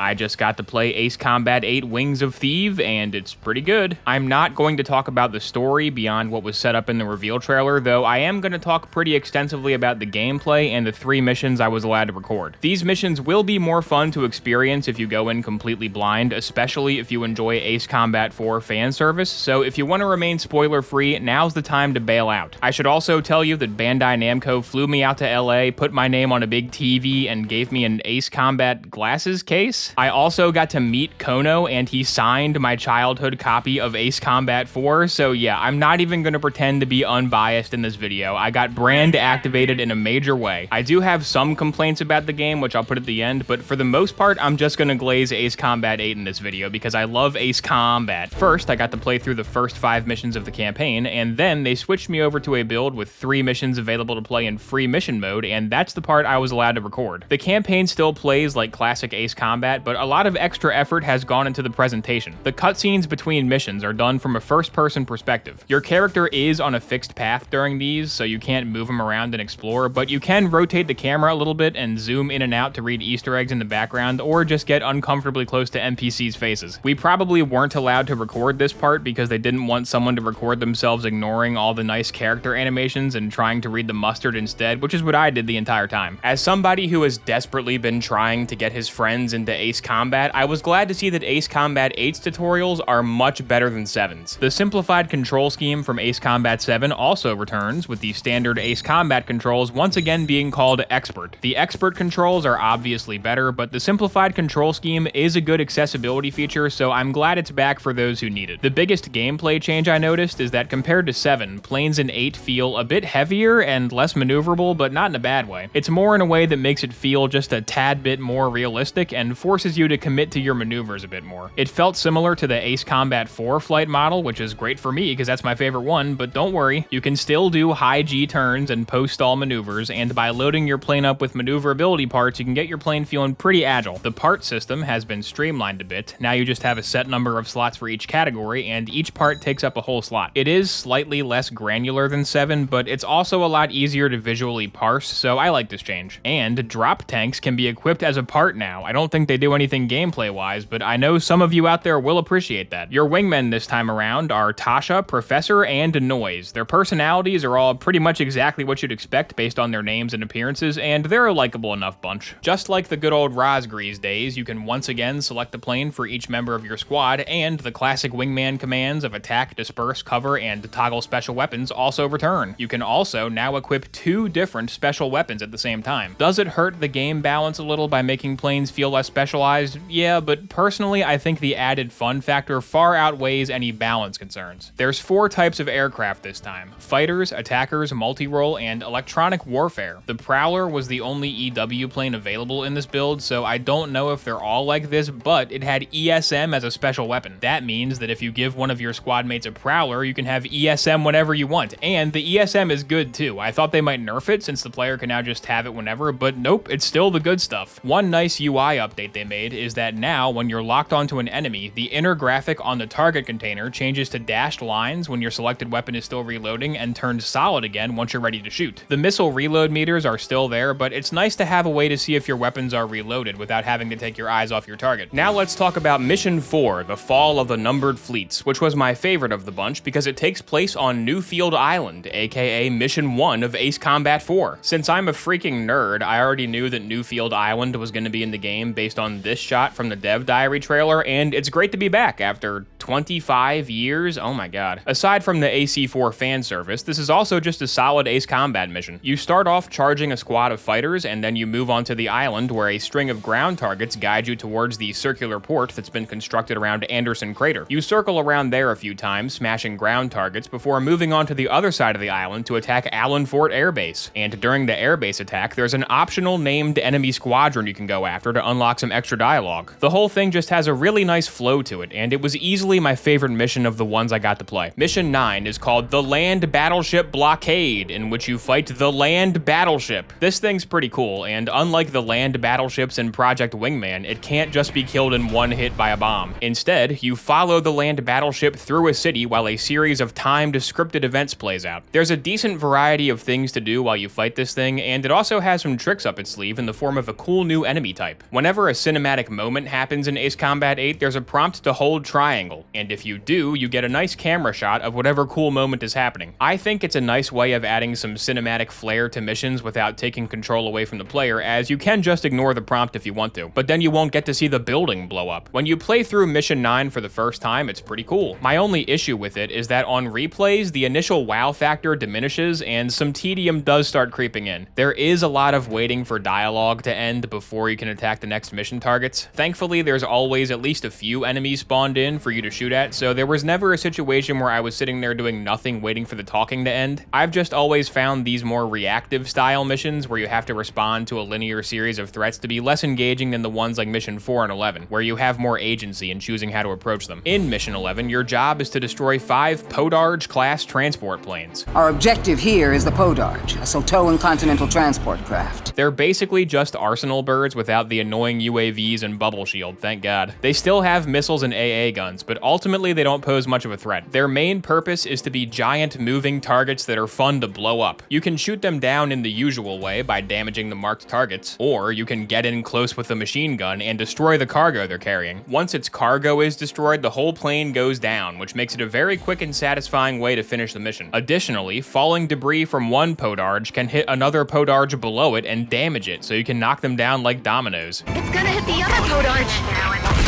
I just got to play Ace Combat 8 Wings of Thief, and it's pretty good. I'm not going to talk about the story beyond what was set up in the reveal trailer, though I am going to talk pretty extensively about the gameplay and the 3 missions I was allowed to record. These missions will be more fun to experience if you go in completely blind, especially if you enjoy Ace Combat 4 fan service, so if you want to remain spoiler-free, now's the time to bail out. I should also tell you that Bandai Namco flew me out to LA, put my name on a big TV, and gave me an Ace Combat glasses case. I also got to meet Kono, and he signed my childhood copy of Ace Combat 4, so yeah, I'm not even going to pretend to be unbiased in this video. I got brand activated in a major way. I do have some complaints about the game, which I'll put at the end, but for the most part, I'm just going to glaze Ace Combat 8 in this video because I love Ace Combat. First, I got to play through the first 5 missions of the campaign, and then they switched me over to a build with 3 missions available to play in free mission mode, and that's the part I was allowed to record. The campaign still plays like classic Ace Combat, but a lot of extra effort has gone into the presentation. The cutscenes between missions are done from a first-person perspective. Your character is on a fixed path during these, so you can't move him around and explore, but you can rotate the camera a little bit and zoom in and out to read Easter eggs in the background, or just get uncomfortably close to NPCs' faces. We probably weren't allowed to record this part because they didn't want someone to record themselves ignoring all the nice character animations and trying to read the mustard instead, which is what I did the entire time. As somebody who has desperately been trying to get his friends into Ace Combat, I was glad to see that Ace Combat 8's tutorials are much better than 7's. The simplified control scheme from Ace Combat 7 also returns, with the standard Ace Combat controls once again being called Expert. The Expert controls are obviously better, but the simplified control scheme is a good accessibility feature, so I'm glad it's back for those who need it. The biggest gameplay change I noticed is that compared to 7, planes in 8 feel a bit heavier and less maneuverable, but not in a bad way. It's more in a way that makes it feel just a tad bit more realistic and forces you to commit to your maneuvers a bit more. It felt similar to the Ace Combat 4 flight model, which is great for me because that's my favorite one, but don't worry, you can still do high G turns and post-stall maneuvers, and by loading your plane up with maneuverability parts, you can get your plane feeling pretty agile. The part system has been streamlined a bit. Now you just have a set number of slots for each category, and each part takes up a whole slot. It is slightly less granular than 7, but it's also a lot easier to visually parse, so I like this change. And drop tanks can be equipped as a part now. I don't think they do anything gameplay-wise, but I know some of you out there will appreciate that. Your wingmen this time around are Tasha, Professor, and Noise. Their personalities are all pretty much exactly what you'd expect based on their names and appearances, and they're a likable enough bunch. Just like the good old Rosgrees days, you can once again select a plane for each member of your squad, and the classic wingman commands of attack, disperse, cover, and toggle special weapons also return. You can also now equip 2 different special weapons at the same time. Does it hurt the game balance a little by making planes feel less specialized? Yeah, but personally I think the added fun factor far outweighs any balance concerns. There's 4 types of aircraft this time: fighters, attackers, multi-role, and electronic warfare. The Prowler was the only EW plane available in this build, so I don't know if they're all like this, but it had ESM as a special weapon. That means that if you give one of your squad mates a Prowler, you can have ESM whenever you want, and the ESM is good too. I thought they might nerf it since the player can now just have it whenever, but nope, it's still the good stuff. One nice UI update they made is that now when you're locked onto an enemy, the inner graphic on the target container changes to dashed lines when your selected weapon is still reloading and turns solid again once you're ready to shoot. The missile reload meters are still there, but it's nice to have a way to see if your weapons are reloaded without having to take your eyes off your target. Now let's talk about Mission 4, The Fall of the Numbered Fleets, which was my favorite of the bunch because it takes place on Newfield Island, aka Mission 1 of Ace Combat 4. Since I'm a freaking nerd, I already knew that Newfield Island was going to be in the game based on this shot from the Dev Diary trailer, and it's great to be back after 25 years? Oh my god. Aside from the AC4 fan service, this is also just a solid Ace Combat mission. You start off charging a squad of fighters, and then you move onto the island where a string of ground targets guide you towards the circular port that's been constructed around Anderson Crater. You circle around there a few times, smashing ground targets, before moving on to the other side of the island to attack Allen Fort Air Base. And during the airbase attack, there's an optional named enemy squadron you can go after to unlock some extra dialogue. The whole thing just has a really nice flow to it, and it was easily easily my favorite mission of the ones I got to play. Mission 9 is called the Land Battleship Blockade, in which you fight the land battleship. This thing's pretty cool, and unlike the land battleships in Project Wingman, it can't just be killed in one hit by a bomb. Instead, you follow the land battleship through a city while a series of timed scripted events plays out. There's a decent variety of things to do while you fight this thing, and it also has some tricks up its sleeve in the form of a cool new enemy type. Whenever a cinematic moment happens in Ace Combat 8, there's a prompt to hold triangle, and if you do, you get a nice camera shot of whatever cool moment is happening. I think it's a nice way of adding some cinematic flair to missions without taking control away from the player, as you can just ignore the prompt if you want to, but then you won't get to see the building blow up. When you play through Mission 9 for the first time, it's pretty cool. My only issue with it is that on replays, the initial wow factor diminishes and some tedium does start creeping in. There is a lot of waiting for dialogue to end before you can attack the next mission targets. Thankfully, there's always at least a few enemies spawned in for you to shoot at, so there was never a situation where I was sitting there doing nothing waiting for the talking to end. I've just always found these more reactive style missions where you have to respond to a linear series of threats to be less engaging than the ones like Mission 4 and 11, where you have more agency in choosing how to approach them. In Mission 11, your job is to destroy 5 Podarge-class transport planes. Our objective here is the Podarge, a Sotoan Continental transport craft. They're basically just arsenal birds without the annoying UAVs and bubble shield, thank God. They still have missiles and AA guns, but ultimately they don't pose much of a threat. Their main purpose is to be giant moving targets that are fun to blow up. You can shoot them down in the usual way by damaging the marked targets, or you can get in close with a machine gun and destroy the cargo they're carrying. Once its cargo is destroyed, the whole plane goes down, which makes it a very quick and satisfying way to finish the mission. Additionally, falling debris from one Podarge can hit another Podarge below it and damage it, so you can knock them down like dominoes. It's gonna hit the other Podarge.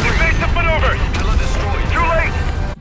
Evasive maneuver! Too late!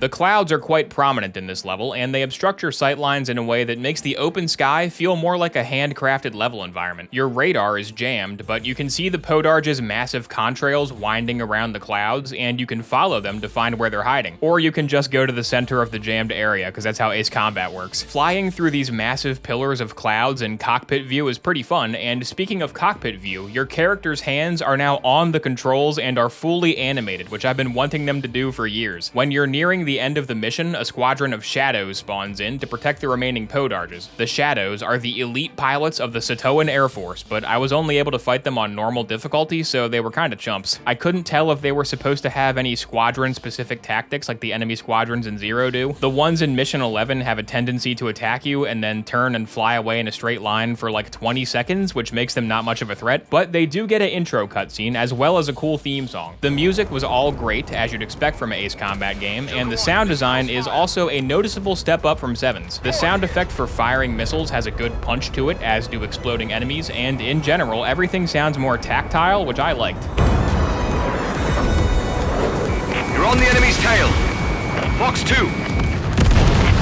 The clouds are quite prominent in this level, and they obstruct your sightlines in a way that makes the open sky feel more like a handcrafted level environment. Your radar is jammed, but you can see the Podarge's massive contrails winding around the clouds, and you can follow them to find where they're hiding. Or you can just go to the center of the jammed area, because that's how Ace Combat works. Flying through these massive pillars of clouds in cockpit view is pretty fun, and speaking of cockpit view, your character's hands are now on the controls and are fully animated, which I've been wanting them to do for years. When you're nearing the end of the mission, a squadron of Shadows spawns in to protect the remaining Podarges. The Shadows are the elite pilots of the Sotoan Air Force, but I was only able to fight them on normal difficulty, so they were kinda chumps. I couldn't tell if they were supposed to have any squadron-specific tactics like the enemy squadrons in Zero do. The ones in Mission 11 have a tendency to attack you and then turn and fly away in a straight line for like 20 seconds, which makes them not much of a threat, but they do get an intro cutscene as well as a cool theme song. The music was all great, as you'd expect from an Ace Combat game, and the sound design is also a noticeable step up from 7's. The sound effect for firing missiles has a good punch to it, as do exploding enemies, and in general, everything sounds more tactile, which I liked. You're on the enemy's tail. Fox 2.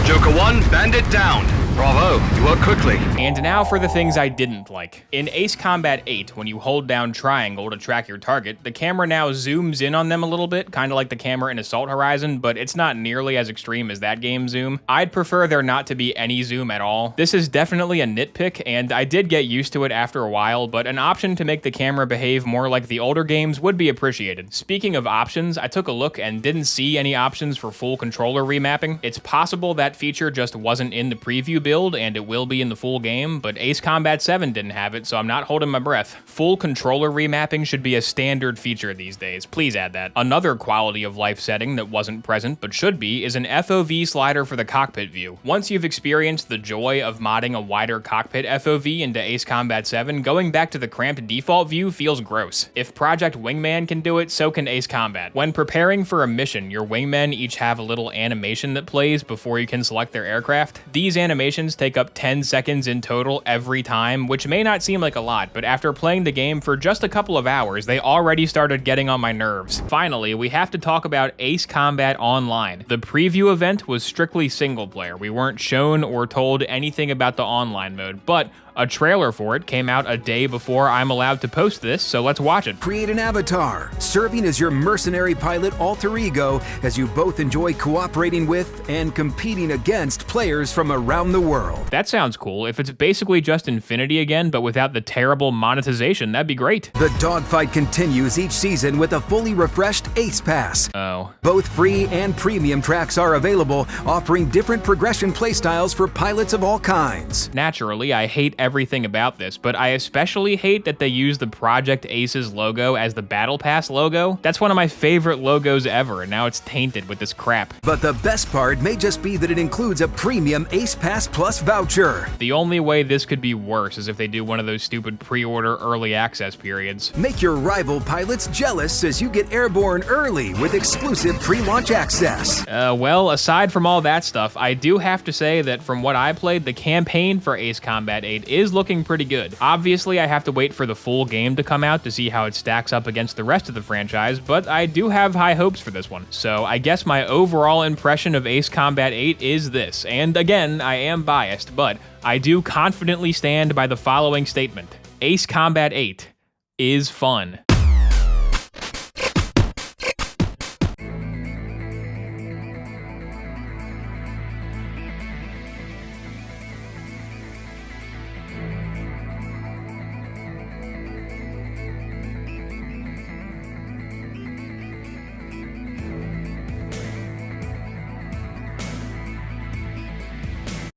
Joker 1, Bandit down. Bravo, you work quickly. And now for the things I didn't like. In Ace Combat 8, when you hold down triangle to track your target, the camera now zooms in on them a little bit, kind of like the camera in Assault Horizon, but it's not nearly as extreme as that game's zoom. I'd prefer there not to be any zoom at all. This is definitely a nitpick, and I did get used to it after a while, but an option to make the camera behave more like the older games would be appreciated. Speaking of options, I took a look and didn't see any options for full controller remapping. It's possible that feature just wasn't in the preview build, and it will be in the full game, but Ace Combat 7 didn't have it, so I'm not holding my breath. Full controller remapping should be a standard feature these days. Please add that. Another quality of life setting that wasn't present, but should be, is an FOV slider for the cockpit view. Once you've experienced the joy of modding a wider cockpit FOV into Ace Combat 7, going back to the cramped default view feels gross. If Project Wingman can do it, so can Ace Combat. When preparing for a mission, your wingmen each have a little animation that plays before you can select their aircraft. These animations take up 10 seconds in total every time, which may not seem like a lot, but after playing the game for just a couple of hours, they already started getting on my nerves. Finally, we have to talk about Ace Combat Online. The preview event was strictly single player. We weren't shown or told anything about the online mode, but A trailer for it came out a day before I'm allowed to post this, so let's watch it. Create an avatar, serving as your mercenary pilot alter ego as you both enjoy cooperating with and competing against players from around the world. That sounds cool. If it's basically just Infinity again, but without the terrible monetization, that'd be great. The dogfight continues each season with a fully refreshed Ace Pass. Oh. Both free and premium tracks are available, offering different progression playstyles for pilots of all kinds. Naturally, I hate everything about this, but I especially hate that they use the Project Aces logo as the Battle Pass logo. That's one of my favorite logos ever, and now it's tainted with this crap. But the best part may just be that it includes a premium Ace Pass Plus voucher. The only way this could be worse is if they do one of those stupid pre-order early access periods. Make your rival pilots jealous as you get airborne early with exclusive pre-launch access. Well, aside from all that stuff, I do have to say that from what I played, the campaign for Ace Combat 8 is looking pretty good. Obviously, I have to wait for the full game to come out to see how it stacks up against the rest of the franchise, but I do have high hopes for this one. So I guess my overall impression of Ace Combat 8 is this, and again, I am biased, but I do confidently stand by the following statement. Ace Combat 8 is fun.